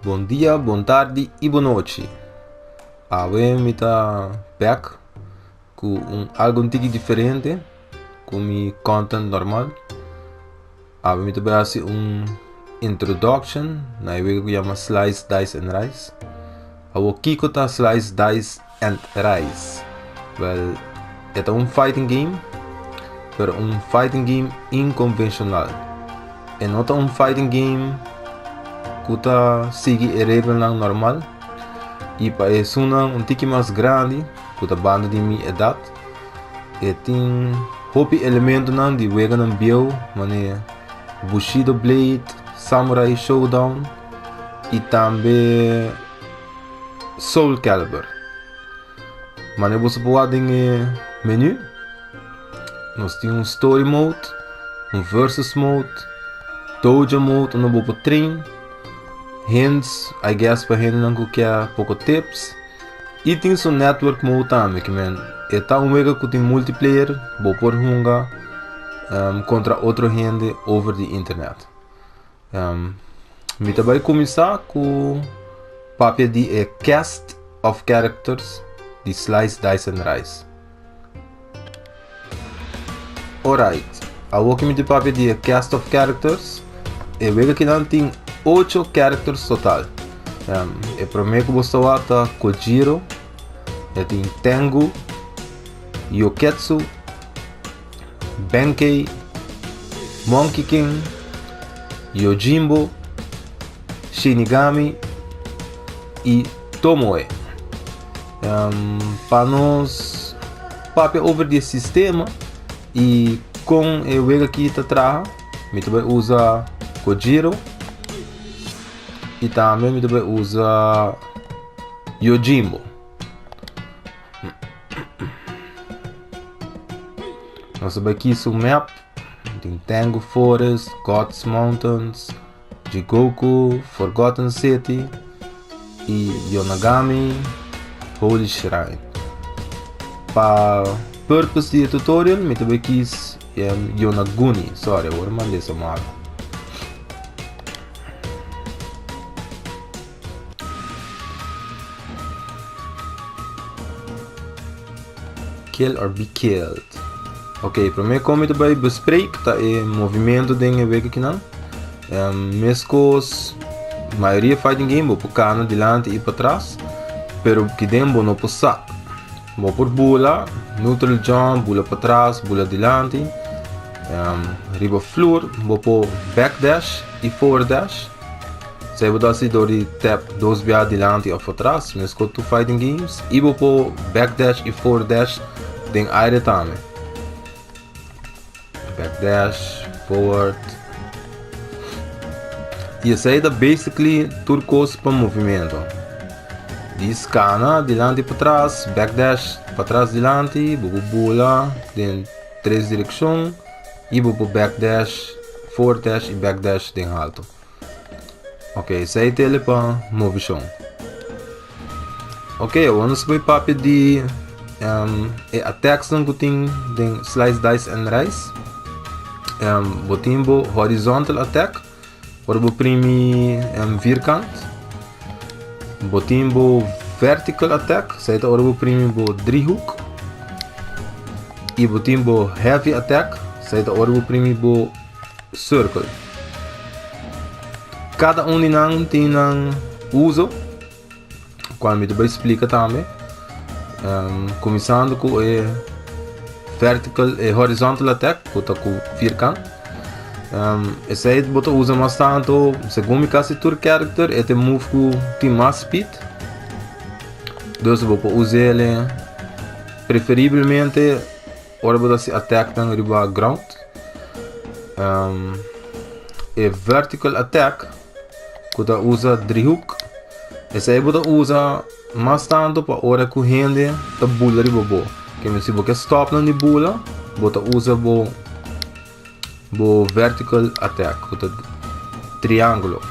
Bom dia, boa tarde e boa noite. Hoje me está back com algo um tique diferente com meu content normal. Hoje me está fazer introduction na que chama Slice, Dice and Rice. O Kiko tá Slice, Dice and Rice. Well, é fighting game, pero fighting game inconvencional. É não fighting game que sigue a regra normal e para isso tique mais grande que banda de minha idade e tem hobby elemento de wega não bio mané Bushido Blade, Samurai Showdown e também Soul Calibur. Mané você pode em menu nós temos story mode, versus mode, dojo mode, no bobo train. Hints, I guess para gente não quer pouco tips e tem seu network mode também que man é tão mega que tem multiplayer vou por hunga contra outra gente over the internet. Me também começar com papel de a cast of characters de Slice, Dice and Rice. Alright, a que me de papel de a cast of characters é vega que não tem 8 characters total. É primeiro que você está Kojiro, tem Tengu, Yoketsu, Benkei, Monkey King, Yojimbo, Shinigami e Tomoe. Para nós papel over de sistema e com o vega que está atrás, me também usa Kojiro. E também me também usa Yojimbo. Nós sabemos aqui o map. Tem Tengu Forest, God's Mountains, Jigoku, Forgotten City e Yonagami, Holy Shrine. Para purpose de tutorial, me também quis Yonaguni. Sorry, agora mandei essa mala. Kill or be killed. Ok, primeiro como eu também bespreek tá é movimento de vega aqui não. Mescos maioria fighting game vou pucar delante e para trás, pero que dembo não passar. Vou por bula, neutral jump, bula para trás, bula delante. Riba floor, vou por backdash e forward dash. Você vai dar assim de tap dois via delante ou para trás, mesmo tu fighting games. E vou por backdash e forward dash den aire também. Backdash, forward. E essa aí é basically turcos para movimento. Discana, delante para trás, backdash para trás delante, vou bula em três direções e vou backdash, forward dash e backdash em alto. Ok, essa aí é para movimento. Ok, vamos ver o papel de attacks que tem em Slice, Dice and Rice. Vou ter horizontal attack, vou primi vierkant. Vou ter vertical attack, sai da vou primi driehoek. E vou ter heavy attack, sai da vou primi circle. Cada de nós tem uso, quando me também explica também. Começando com vertical e horizontal attack, que está com vierkant. Esse aí você usa mais tanto, segundo me caso tour character, é move com tem mais speed. Então você usa ele preferivelmente ora você attack na riba ground. E vertical attack, que você usa driehoek. Esse aí você usa mais tanto para hora que rende a bula riba bo. Que se você stop na bula, você usa bo vertical attack, que triângulo.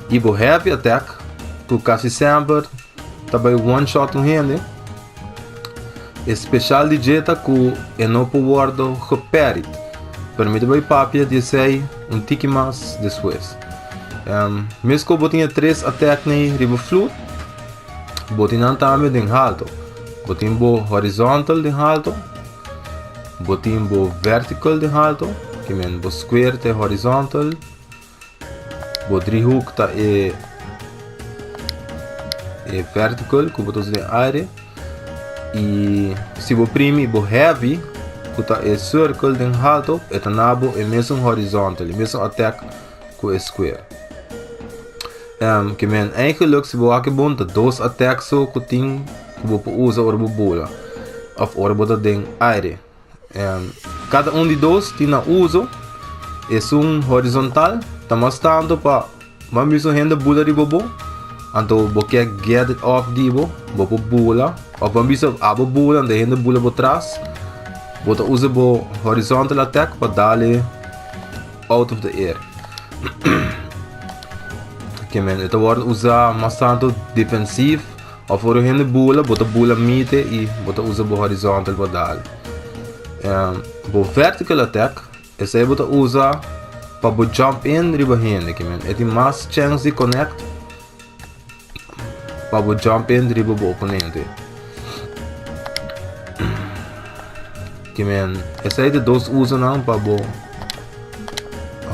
E bo heavy attack, que quase sempre também one shot no rende. Especial de jeta que é não por guardo geperit. Permite bem papia de sei tique mais depois. Mesmo botinha 3 attack nem riba floor, botinha também den alto, botinha bo horizontal den alto, botinha bo vertical den alto, que men bo square te horizontal, bo driehoek ta e vertical, que botos den aire, e se bo primi bo heavy, que ta e circle den alto, et nabo e mesmo horizontal, e mesmo attack ku e square. Que men eigenlijk se bo akebon ta dos attacks so ku ting ku bo usa or bo bola of or bo ta den aire. Cada de dos tem uso é horizontal, tá mostrando para mamiso renda bula de bobo, então porque get it off de bobo bula, ou mamiso abo bula, ande renda bula por trás, bota usa bo horizontal attack para dar out of the air. Que men это wordt usa mostrando defensivo, ou for renda bota bula mite e bota usa bo horizontal para dar. Bo vertical attack, esse aí bota usa para bo jump in riba hende, que men, tem mais chance de connect para bo jump in riba bo oponente. Que men, esse aí de dos usa não para bo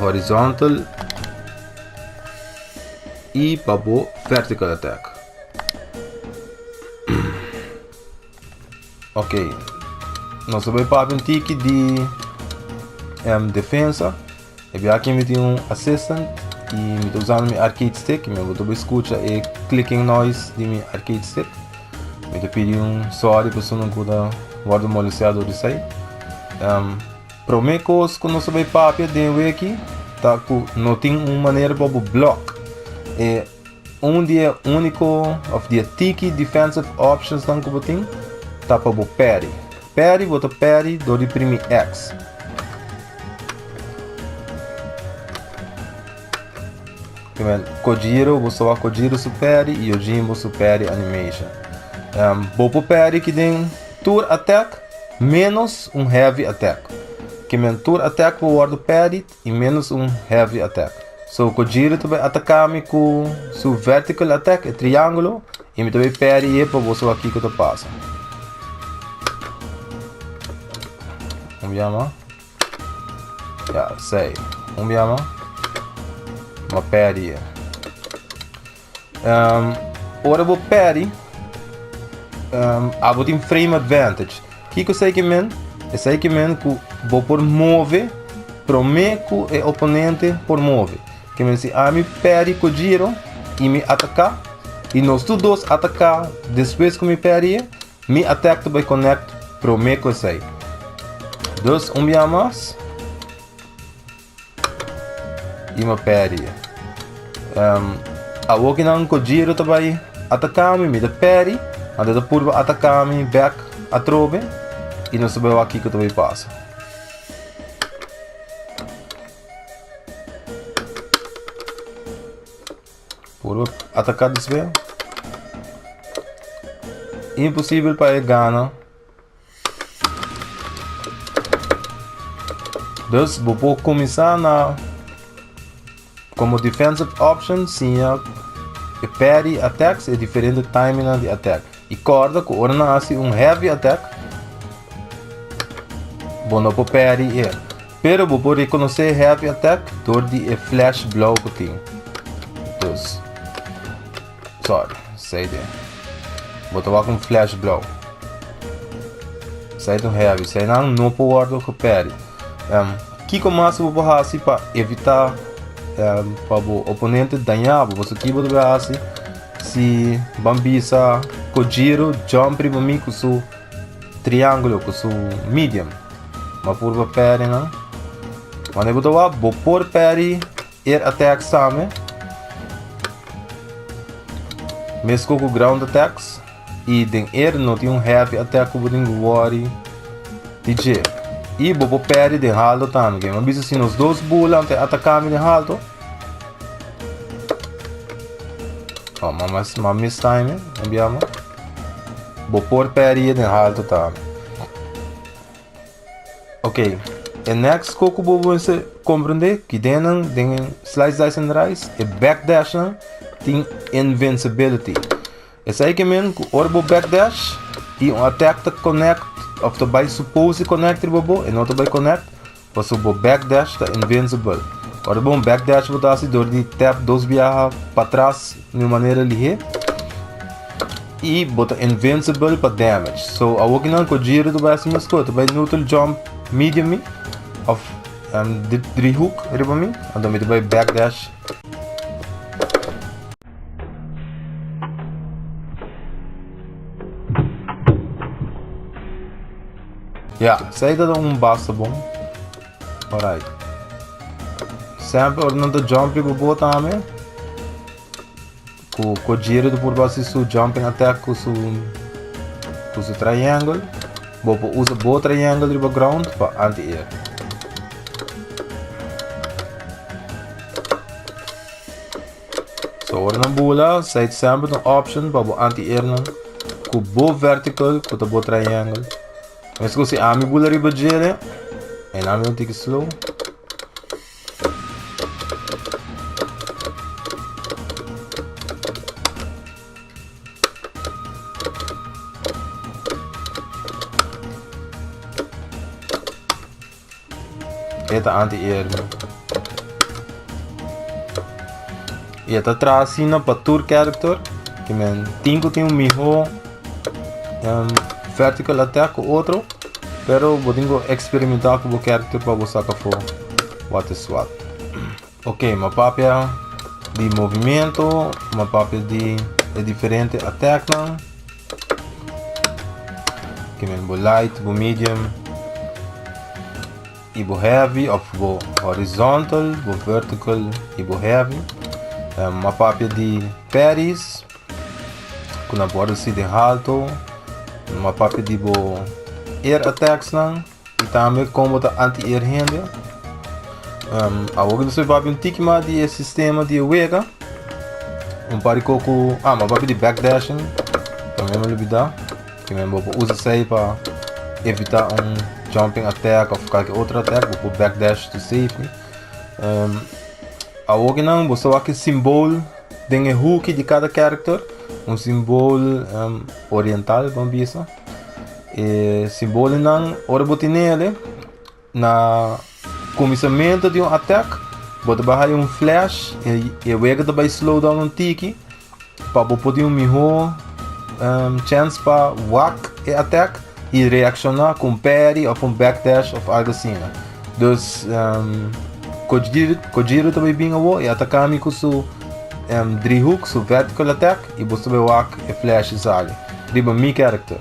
horizontal e para bo vertical attack. Ok. Nós vamos para um tique de defesa. E aqui me tem assistant e me estou usando meu arcade stick. Me vou escutar e clicking noise de meu arcade stick. Me estou pedindo sorry para não poder guardar moliciado de sai. Para mim coisa que nós vamos para de aqui, tá que não tem uma maneira para o block. E dia único of the tique defensive options não que tem, tá para o parry. Parry, bota parry, do de primi X. Kojiro, vou só Kojiro superi e o Jimbo superi animation. Bopo parry que tem tour attack menos heavy attack. Que men tour attack vou guardar parry e menos heavy attack. So Kojiro também atacar-me com seu vertical attack, é triângulo, e me também parry e para você aqui que eu passa. Umbiama, sei. Umbiama, uma parry. Ora vou parry. Abo tem frame advantage. Que eu sei que men? Eu sei que men que vou por move, prometo e oponente por move. Que men se a me parry com giro e me atacar e nós todos atacar depois que me parry, me attack to by connect prometo sei. Dus umbiamas e uma parry. A walking on Kojiro também atacar-me, me da parry, a da purva atacar-me back a trobe e não sabemos aqui que também passa. Purva atacar desvio. Impossível para ele ganhar. Dus vou começar como defensive option, sim, parry attacks é diferente timing de attack. E corda que ora nasce heavy attack, bom não pode parry é. Pero vou reconhecer heavy attack door de flash blow que tem. Dus, sorry, sei de. Vou tomar com flash blow. Sei do heavy, sei não pode guardar com parry. Que começa a fazer para evitar para o oponente danhar, você que pode fazer se bambisa Kojiro jump para mim com seu triângulo com seu medium, mas por parry não, mas eu vou por parry air attack sabe, mesmo com ground attacks e den air não tem heavy attack com o worry DJ. E vou parry de haldo também. Mas se nos dois bolas te atacar-me de haldo. Oh, mas miss time, ambiamo. Vou por parry de haldo também. Ok. E next koku bobo se compreender que denen slice dice and rice e backdash tem invincibility. E sai que men orbo backdash e attack to connect of the by suppose connect bobo e not by connect, passo bo backdash tá invincible. Orbo backdash botar se door de tap dos viaja para trás de maneira ligeira e bota invincible para damage. So a walking on com giro do base minha escuta by neutral jump medium of de 3 hook riba mim ando me by backdash. Saída de basta bom. Alright. Sempre ordenando jump go botar também. Com giro do por base su jumping attack com su triangle. Bobo usa bo triangle riba ground para anti-air. So ordenando bula, sai sempre een option para bo anti-air não. Com bo vertical com bo triangle. Mas se a mi bula riba gele, e na mi take slow. Eta anti-air. E eta trasina para tour character, que men 5 tem mijo vertical attack com outro, pero vou tenho experimentar com o character para você sacar for what is what. Ok, uma papel de movimento, uma papel de diferente attack não. Que men bo light, bo medium, e bo heavy, of bo horizontal, bo vertical e bo heavy. Uma papel de parries, com a borda se de alto. Uma papel de bo air attacks não e também combo da anti-air handle. A outra você vai ver um tique de sistema de wega, parico com uma papel de backdashing, também me olvidar, que mesmo usa isso aí para evitar jumping attack ou qualquer outro attack, vou backdash to safety. A outra não, você vai que símbolo tem hook de cada character. Símbolo oriental, vamos ver isso. E símbolo não, ora botar nele na começamento de attack, bota barra flash e o ega também slow down tiki para poder melhor chance para whack e attack e reaccionar com parry ou backdash ou algo assim. Dus Kojiro também bem e atacar com seu 3 hooks, o vertical attack e você vai walk e flash sale. Riba mi character.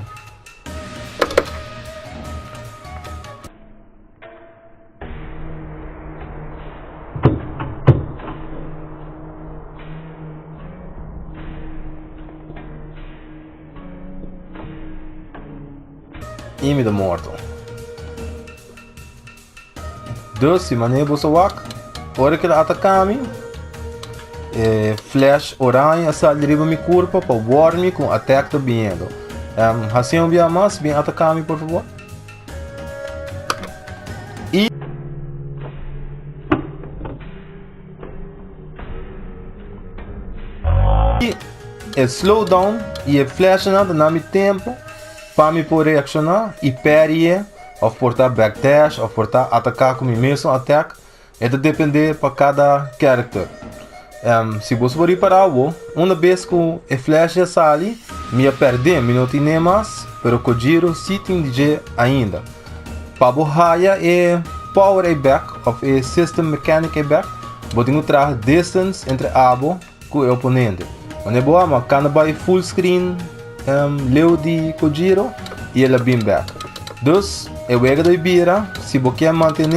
E me dá morto. Dus se maneira você walk, hora que ele atacar me flash orange sal riba mi corpo para warm com attack do vindo. Assim um dia mais bem atacar me por favor. E slow down e flash nada na mi tempo para me poder reaccionar e parry ou portar backdash ou portar atacar com mi mesmo attack. É de depender para cada character. Se você for reparar, uma vez que o flash sai, me perder, me não tem mais, pero com o giro se tem de ainda. Para borrar é power e back, of a system mechanic e back, vou ter que trazer distance entre abo com o oponente. Quando é boa, mas quando vai full screen, leu de com o giro e ele bem back. Dus, eu vou de bira, se você quer manter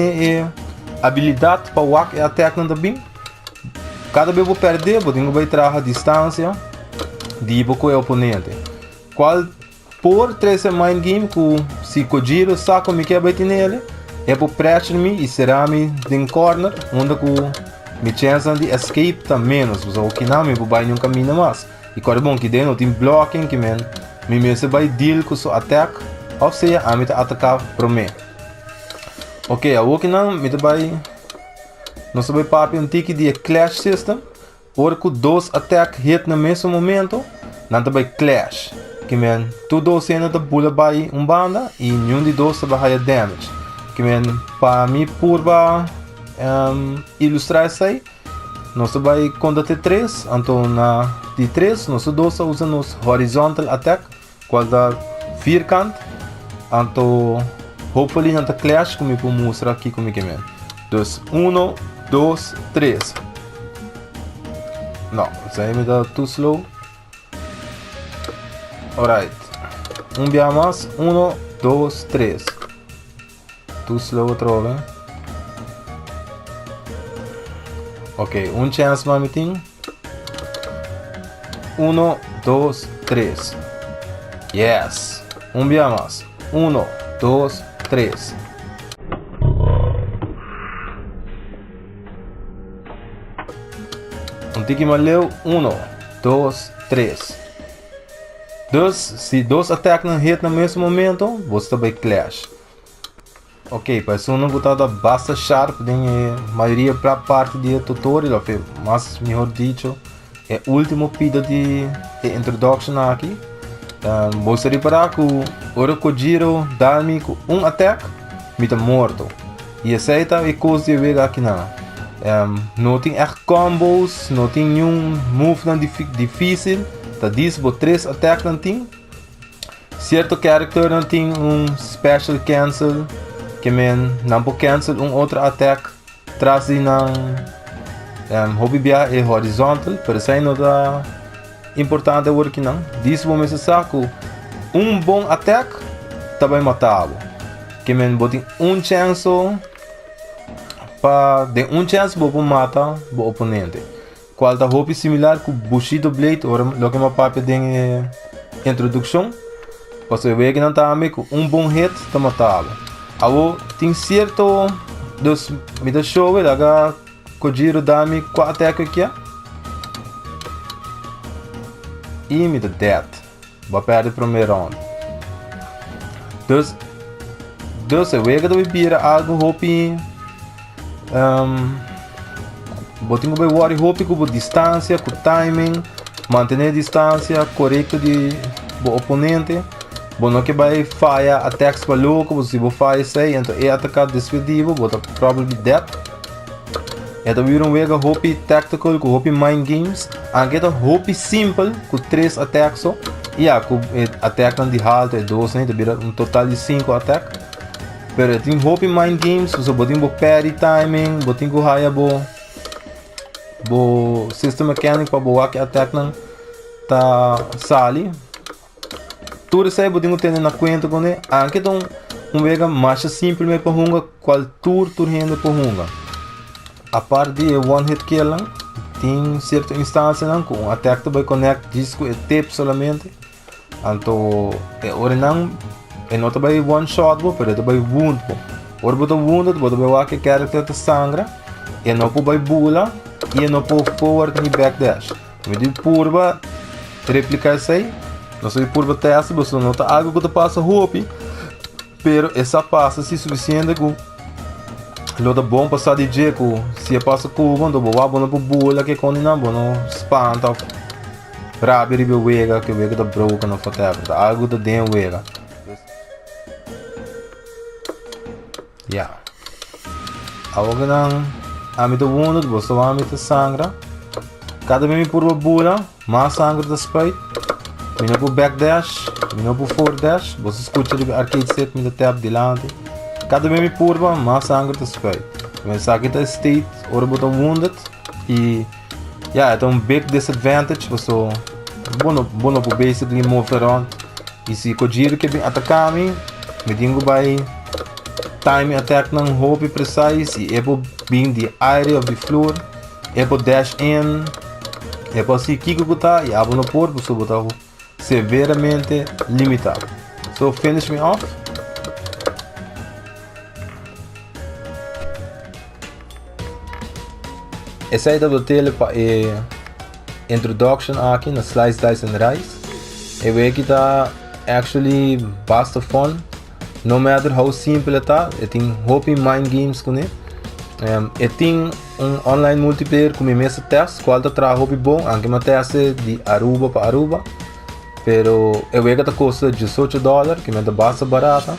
a habilidade para walk e attack não bem. Cada vez que eu perder, eu tenho que trazer a distância de o oponente. Qual por 3 mind game, se o giro saco me quer bater nele, é para pressure me e será me de corner, onde me chance de escape tá menos, o que não me vai nunca caminho mais. E quando bom que dentro tem blocking que me vai deal com o attack, ou seja, a me atacar para mim. Ok, aqui não, me vai. Nós vamos papar um tique de clash system. Ora que dois attack hit no mesmo momento, não vai clash. Que men, tu dois ainda da bula vai banda e nenhum de dois vai damage. Que men, para mim purba ilustrar isso aí, nós vai contar até 3, então na de 3 nós dois usamos horizontal attack, qual da vierkant, então hopefully não tá clash como eu vou mostrar aqui como é que é. Dus 1, 2, 3. Não, isso aí me dá too slow. Alright. Um dia mais. 1, 2, 3. Too slow outra vez. Ok, um chance mais meeting. 1, 2, 3. Yes. Um dia mais. 1, 2, 3. Um tique maleu. 1, 2, 3. Dus, se dois ataques não hit no mesmo momento, você vai clash. Ok, para isso não botar basta sharp, tem a maioria para parte do tutorial, mas melhor dito, é o último pedido de introduction aqui. Você reparar que o Kojiro dá-me com um ataque, me está morto. E aceita é coisa de ver aqui não. Não tem combos, não tem nenhum move difícil. Tá diz que 3 ataques não tem. Certo character não tem special cancel. Que não pode cancel outro ataque. Traz de não. Hobby é horizontal. Para isso não dá importante o que não. Diz que você sabe que bom ataque também matá-lo. Que botem chance para de chance para matar o oponente. Qual da hobby similar com Bushido Blade, ora logo uma parte de introdução. Você vê que não está com bom hit para matá-lo. Agora tem certo dos me dá show, agora Kojiro dá-me 4 ataques aqui. E me dá death. Vou perder o primeiro round. Dus você vê que deve vir algo hobby. Botinho vai worry hope com distância, com timing, manter a distância correta do oponente. Bom, não que vai falhar attacks para louco, você vai falhar sei, então é atacar despedido, bota probably death. Então vira vega hope tactical com hope mind games, aqui é hope simple com 3 attacks só. E com attack de halt é 2, né? Vira total de 5 attacks. Pero tem hope mind games, você botinho parry timing, botinho raia bo system mechanic para boa que attack não tá sali. Tudo isso aí podemos ter na conta com ele. Aqui então vega mais simples me para hunga qual tour rende para hunga. A parte de one hit kill tem certa instância não com attack vai connect disco e tape solamente. Então ora não não vai one shot bo, pero vai wound bo. Ora botar wounded, botar vai que character te sangra e não vai bula. E não pode forward e backdash. Me diz purba replicar isso aí. Não sei purba teste, você não tá algo que passa hope. Pero essa passa se suficiente com lo da bom passar de jeito se passa com quando boa boa por bula que quando não bom spanta. Rabi ribe wega que wega da broken não whatever. Algo da den wega. Yeah. Agora não Amito wounded, você vai amito sangra. Cada vez por uma bula, mais sangra da spite. Minha por backdash, minha por forward dash. Você escuta o arcade set, minha tab de lado. Cada vez por uma, mais sangra da spite. Mas aqui está state, ora botar wounded. E, é um big disadvantage. Você, bom por basically move around. E se Kojiro que vem atacar me digo vai time attack não hope precise e é por being the area of the floor é por dash in é por se kiko botar e abo no por você botar severamente limitado. So finish me off. Essa é a tele para introduction aqui na Slice Dice and Rice. Eu vejo que tá actually basta fun. no matter how simple está, eu tenho hobby mind games com ele. Eu tenho online multiplayer com minha mesa teste, qual está hobby bom, anche uma teste de Aruba para Aruba, pero eu vejo que custa $18, que é bastante barata,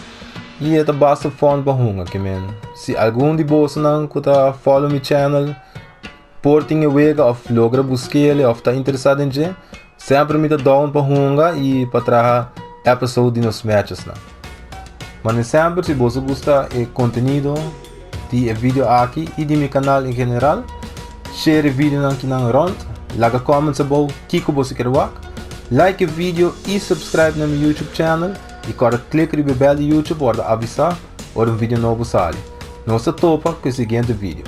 e é bastante fun para hunga, que se algum de vocês não está follow my channel, portem eu vejo ou logra buscar ele, ou está interessado em ele, sempre me dá down para hunga e para trazer episode nos matches não. Mas sempre se você gosta do conteúdo de vídeo aqui e de meu canal em geral, share o vídeo aqui na rond, laga comments about o que você quer ver, like o vídeo e subscribe no meu YouTube channel e agora clique no bell do YouTube para avisar quando um vídeo novo sai. Não se topa com o seguinte vídeo.